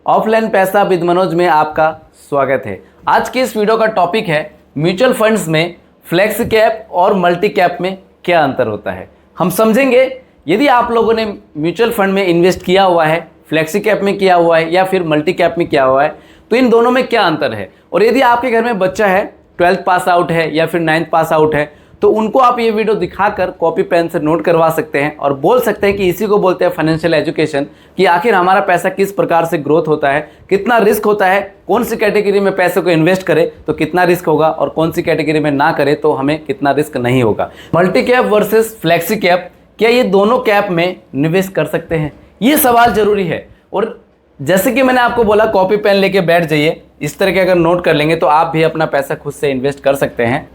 Offline पैसा with Manoj में आपका स्वागत है। आज की इस वीडियो का टॉपिक है म्यूचुअल फंड्स में फ्लेक्सी कैप और मल्टी कैप में क्या अंतर होता है। हम समझेंगे यदि आप लोगों ने म्यूचुअल फंड में इन्वेस्ट किया हुआ है, फ्लेक्सी कैप में किया हुआ है या फिर मल्टी कैप में किया हुआ है, तो इन दोनों में क्या अंतर है। और यदि आपके घर में बच्चा है, 12th पास आउट है या फिर 9th पास आउट है, तो उनको आप ये वीडियो दिखाकर कॉपी पेन से नोट करवा सकते हैं और बोल सकते हैं कि इसी को बोलते हैं फाइनेंशियल एजुकेशन, कि आखिर हमारा पैसा किस प्रकार से ग्रोथ होता है, कितना रिस्क होता है, कौन सी कैटेगरी में पैसे को इन्वेस्ट करें तो कितना रिस्क होगा और कौन सी कैटेगरी में ना करें तो हमें कितना रिस्क नहीं होगा। Multi cap versus flexi cap, क्या ये दोनों कैप में निवेश कर सकते हैं, ये सवाल जरूरी है। और जैसे कि मैंने आपको बोला, कॉपी पेन लेके बैठ जाइए, इस तरह के अगर नोट कर लेंगे तो आप भी अपना पैसा खुद से इन्वेस्ट कर सकते हैं।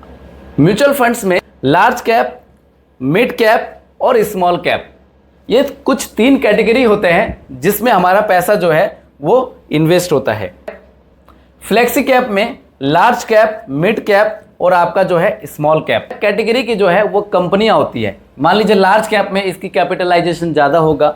म्यूचुअल फंड्स में लार्ज कैप, मिड कैप और स्मॉल कैप, ये कुछ 3 कैटेगरी होते हैं जिसमें हमारा पैसा जो है वो इन्वेस्ट होता है। फ्लेक्सी कैप में लार्ज कैप, मिड कैप और आपका जो है स्मॉल कैप कैटेगरी की जो है वो कंपनियां होती है। मान लीजिए लार्ज कैप में इसकी कैपिटलाइजेशन ज़्यादा होगा,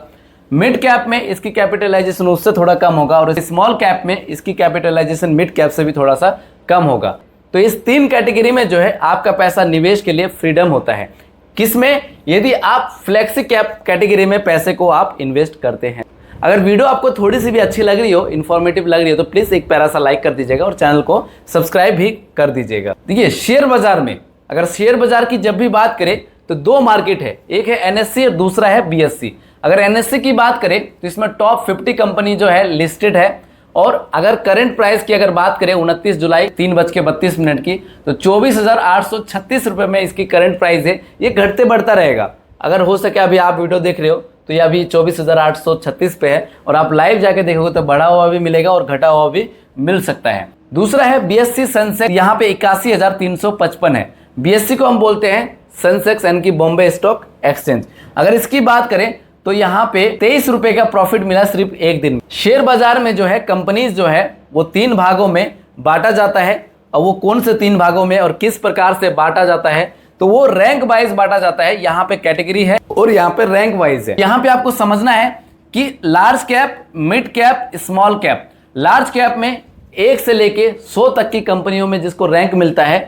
मिड कैप में इसकी कैपिटलाइजेशन उससे थोड़ा कम होगा और स्मॉल कैप में इसकी कैपिटलाइजेशन मिड कैप से भी थोड़ा सा कम होगा। तो इस 3 कैटेगरी में जो है आपका पैसा निवेश के लिए फ्रीडम होता है। किसमें? यदि आप फ्लेक्सी कैप कैटेगरी में पैसे को आप इन्वेस्ट करते हैं। अगर वीडियो आपको थोड़ी सी भी अच्छी लग रही हो, इन्फॉर्मेटिव लग रही हो, तो प्लीज़ एक प्यारा सा लाइक कर दीजिएगा और चैनल को सब्सक्राइब भी कर दीजिएगा। देखिए, शेयर बाजार में अगर शेयर बाजार की जब भी बात करें तो 2 मार्केट है, एक है NSE और दूसरा है BSE। अगर NSE की बात करें तो इसमें टॉप 50 कंपनी जो है लिस्टेड है और अगर करंट प्राइस की अगर बात करें 29 जुलाई 3:32 की, तो 24,836 रुपये में इसकी करंट प्राइस है। ये घटते बढ़ता रहेगा। अगर हो सके अभी आप वीडियो देख रहे हो तो ये अभी 24,836 पे है और आप लाइव जाके देखोगे तो बढ़ा हुआ भी मिलेगा और घटा हुआ भी मिल सकता है। दूसरा है BSE सेंसेक्स, यहाँ पे 81,355 है। BSE को हम बोलते हैं सेंसेक्स यानी कि बॉम्बे स्टॉक एक्सचेंज। अगर इसकी बात करें तो यहाँ पे 23 रुपए का प्रॉफिट मिला सिर्फ एक दिन में। शेयर बाजार में जो है कंपनीज जो है वो 3 भागों में बांटा जाता है। और वो कौन से 3 भागों में और किस प्रकार से बांटा जाता है, तो वो रैंक वाइज बांटा जाता है। यहाँ पे कैटेगरी है और यहाँ पे रैंक वाइज है। यहाँ पे आपको समझना है कि large cap, mid cap, small cap. Large cap में 1 से लेके 100 तक की कंपनियों में जिसको रैंक मिलता है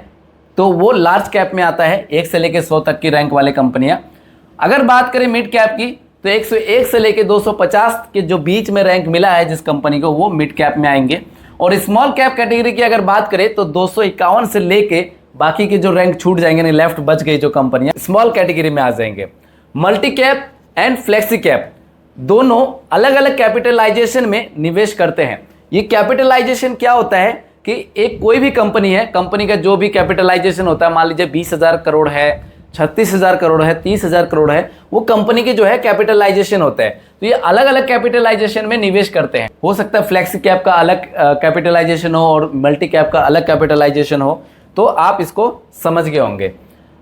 तो वो लार्ज कैप में आता है, 1 से लेके 100 तक की रैंक वाले कंपनियां। अगर बात करें मिड कैप की तो 101 से लेके 250 के जो बीच में रैंक मिला है जिस कंपनी को, वो मिड कैप में आएंगे। और स्मॉल कैप कैटेगरी की अगर बात करें तो 251 से लेके बाकी के जो रैंक छूट जाएंगे, नहीं लेफ्ट बच गई जो कंपनियां, स्मॉल कैटेगरी में आ जाएंगे। Multi cap and flexi cap दोनों अलग अलग कैपिटलाइजेशन में निवेश करते हैं। ये कैपिटलाइजेशन क्या होता है कि एक कोई भी कंपनी है, कंपनी का जो भी कैपिटलाइजेशन होता है, मान लीजिए 20,000 करोड़ है, 36,000 करोड़ है, 30,000 करोड़ है, वो कंपनी की जो है कैपिटलाइजेशन होता है। तो ये अलग अलग कैपिटलाइजेशन में निवेश करते हैं। हो सकता है फ्लेक्सी कैप का अलग कैपिटलाइजेशन हो और मल्टी कैप का अलग कैपिटलाइजेशन हो, तो आप इसको समझ गए होंगे।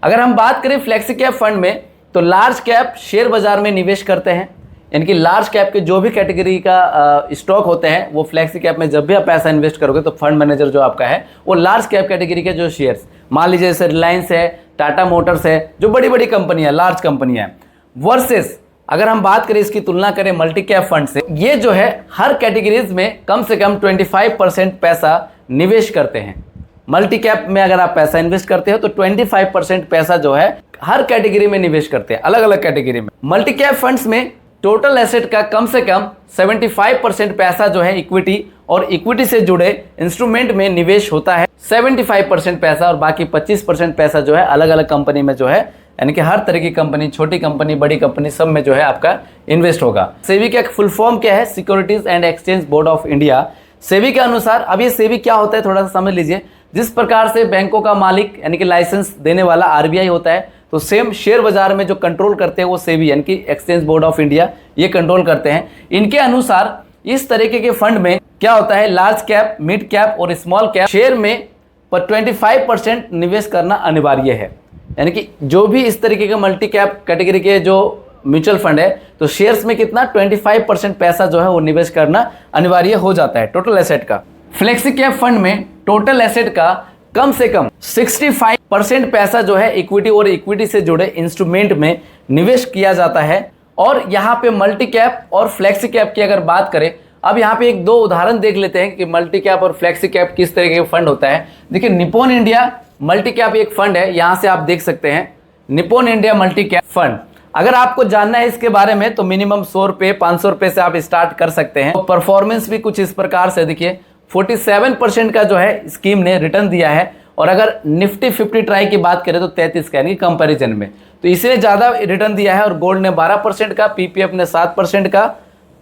अगर हम बात करें फ्लेक्सी कैप फंड में, तो लार्ज कैप शेयर बाजार में निवेश करते हैं, यानी कि लार्ज कैप के जो भी कैटेगरी का स्टॉक होते हैं वो फ्लेक्सी कैप में जब भी आप पैसा इन्वेस्ट करोगे तो फंड मैनेजर जो आपका है वो लार्ज कैप कैटेगरी के जो शेयर्स, मान लीजिए जैसे रिलायंस है, टाटा मोटर्स है, जो बड़ी बड़ी कंपनियां, लार्ज कंपनियां हैं। वर्सेस अगर हम बात करें, इसकी तुलना करें मल्टी कैप फंड से, ये जो है हर कैटेगरीज में कम से कम 25% पैसा निवेश करते हैं। मल्टी कैप में अगर आप पैसा इन्वेस्ट करते हो तो 25% पैसा जो है हर कैटेगरी में निवेश करते हैं, अलग अलग कैटेगरी में। मल्टी कैप फंड्स में टोटल एसेट का कम से कम 75% पैसा जो है इक्विटी और इक्विटी से जुड़े इंस्ट्रूमेंट में निवेश होता है। 75% पैसा और बाकी 25% पैसा जो है अलग अलग कंपनी में जो है, यानी कि हर तरह की कंपनी, छोटी कंपनी, बड़ी कंपनी, सब में जो है आपका इन्वेस्ट होगा। सेबी का फुल फॉर्म क्या है? Securities and exchange board of India. SEBI के अनुसार, अब ये सेबी क्या होता है थोड़ा सा समझ लीजिए। जिस प्रकार से बैंकों का मालिक यानी कि लाइसेंस देने वाला RBI होता है, तो सेम शेयर बाजार में जो कंट्रोल करते हैं वो सेबी यानी कि एक्सचेंज बोर्ड ऑफ इंडिया, ये कंट्रोल करते हैं। इनके अनुसार इस तरीके के फंड में क्या होता है, लार्ज कैप, मिड कैप और स्मॉल कैप शेयर में पर 25% निवेश करना अनिवार्य है। यानी कि जो भी इस तरीके के मल्टी कैप कैटेगरी के जो म्यूचुअल फंड है, तो शेयर्स में कितना 25% पैसा जो है वो निवेश करना अनिवार्य हो जाता है टोटल एसेट का। फ्लेक्सी कैप फंड में टोटल एसेट का कम से कम 65% पैसा जो है इक्विटी और इक्विटी से जुड़े इंस्ट्रूमेंट में निवेश किया जाता है। और यहाँ पे मल्टी कैप और फ्लेक्सी कैप की अगर बात करें अब यहाँ पे एक दो उदाहरण देख लेते हैं कि मल्टी कैप और फ्लेक्सी कैप किस तरीके का फंड होता है। देखिए निप्पॉन इंडिया मल्टी कैप एक फंड है, यहाँ से आप देख सकते हैं Nippon India multi cap fund. अगर आपको जानना है इसके बारे में तो मिनिमम 100 रुपये 500 रुपये से आप स्टार्ट कर सकते हैं। तो परफॉर्मेंस भी कुछ इस प्रकार से देखिए 47% का जो है स्कीम ने रिटर्न दिया है, और अगर निफ्टी 50 ट्राई की बात करें तो 33 का यानी कंपेरिजन में, तो इसने ज़्यादा रिटर्न दिया है। और गोल्ड ने 12% का, पीपीएफ ने 7% का।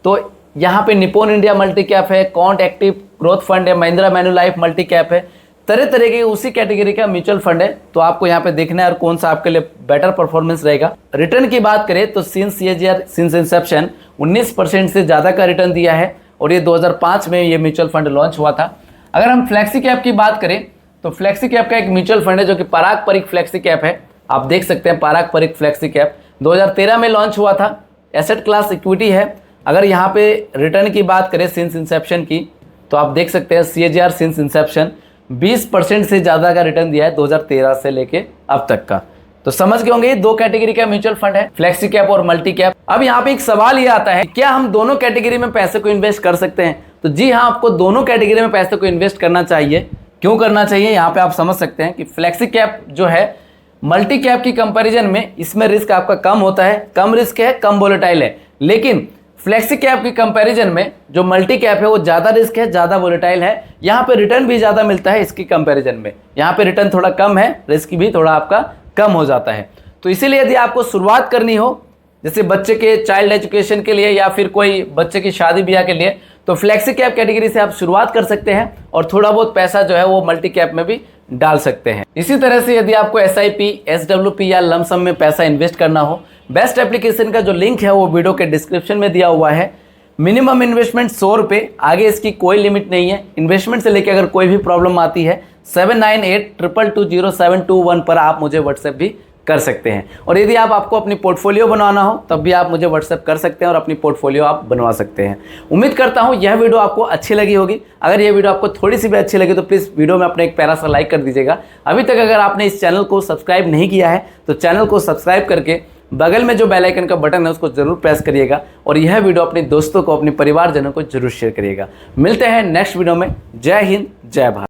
तो यहाँ पे निप्पॉन इंडिया मल्टी कैप है, कॉन्ट एक्टिव ग्रोथ फंड है, महिंद्रा मैन्युलाइफ मल्टी कैप है, तरह तरह के उसी कैटेगरी का म्यूचुअल फंड है। तो आपको यहाँ पे देखना है और कौन सा आपके लिए बेटर परफॉर्मेंस रहेगा। रिटर्न की बात करें तो सिंस इंसेप्शन 19% से ज़्यादा का रिटर्न दिया है, और ये 2005 में ये म्यूचुअल फंड लॉन्च हुआ था। अगर हम फ्लेक्सी कैप की बात करें तो फ्लेक्सी कैप का एक म्यूचुअल फंड है जो कि पराग परिक फ्लेक्सी कैप है। आप देख सकते हैं पराग परिक फ्लेक्सी कैप 2013 में लॉन्च हुआ था। एसेट क्लास इक्विटी है। अगर यहाँ पे रिटर्न की बात करें सिंस इंसेप्शन की तो आप देख सकते हैं CAGR सिंस इंसेप्शन 20% से ज़्यादा का रिटर्न दिया है 2013 से लेके अब तक का। तो समझ गए होंगे ये दो कैटेगरी का म्यूचुअल फंड है, फ्लेक्सी कैप और मल्टी कैप। अब यहाँ पे एक सवाल ये आता है, क्या हम दोनों कैटेगरी में पैसे को इन्वेस्ट कर सकते हैं? तो जी हाँ, आपको दोनों कैटेगरी में पैसे को इन्वेस्ट करना चाहिए। क्यों करना चाहिए, यहाँ पे आप समझ सकते हैं कि फ्लेक्सी कैप जो है मल्टी कैप की कंपैरिजन में इसमें रिस्क आपका कम होता है, कम रिस्क है, कम वोलेटाइल है। लेकिन फ्लेक्सी कैप की कंपैरिजन में जो मल्टी कैप है वो ज़्यादा रिस्क है, ज़्यादा वोलेटाइल है। यहाँ पे रिटर्न भी ज़्यादा मिलता है इसकी कंपैरिजन में। यहाँ पे रिटर्न थोड़ा कम है, रिस्क भी थोड़ा आपका कम हो जाता है। तो इसीलिए यदि आपको शुरुआत करनी हो, जैसे बच्चे के चाइल्ड एजुकेशन के लिए या फिर कोई बच्चे की शादी ब्याह के लिए, तो फ्लेक्सी कैप कैटेगरी से आप शुरुआत कर सकते हैं और थोड़ा बहुत पैसा जो है वो मल्टी कैप में भी डाल सकते हैं। इसी तरह से यदि आपको SIP, SWP या लमसम में पैसा इन्वेस्ट करना हो, बेस्ट एप्लीकेशन का जो लिंक है वो वीडियो के डिस्क्रिप्शन में दिया हुआ है। मिनिमम इन्वेस्टमेंट 100 रुपये, आगे इसकी कोई लिमिट नहीं है। इन्वेस्टमेंट से लेकर अगर कोई भी प्रॉब्लम आती है 7982220721 पर आप मुझे व्हाट्सएप भी कर सकते हैं। और यदि आपको अपनी पोर्टफोलियो बनवाना हो तब भी आप मुझे व्हाट्सएप कर सकते हैं और अपनी पोर्टफोलियो आप बनवा सकते हैं। उम्मीद करता हूं यह वीडियो आपको अच्छी लगी होगी। अगर यह वीडियो आपको थोड़ी सी भी अच्छी लगी तो प्लीज़ वीडियो में अपना एक प्यारा सा लाइक कर दीजिएगा। अभी तक अगर आपने इस चैनल को सब्सक्राइब नहीं किया है तो चैनल को सब्सक्राइब करके बगल में जो बेल आइकन का बटन है उसको जरूर प्रेस करिएगा, और यह वीडियो अपने दोस्तों को, अपने परिवारजनों को जरूर शेयर करिएगा। मिलते हैं नेक्स्ट वीडियो में। जय हिंद, जय भारत।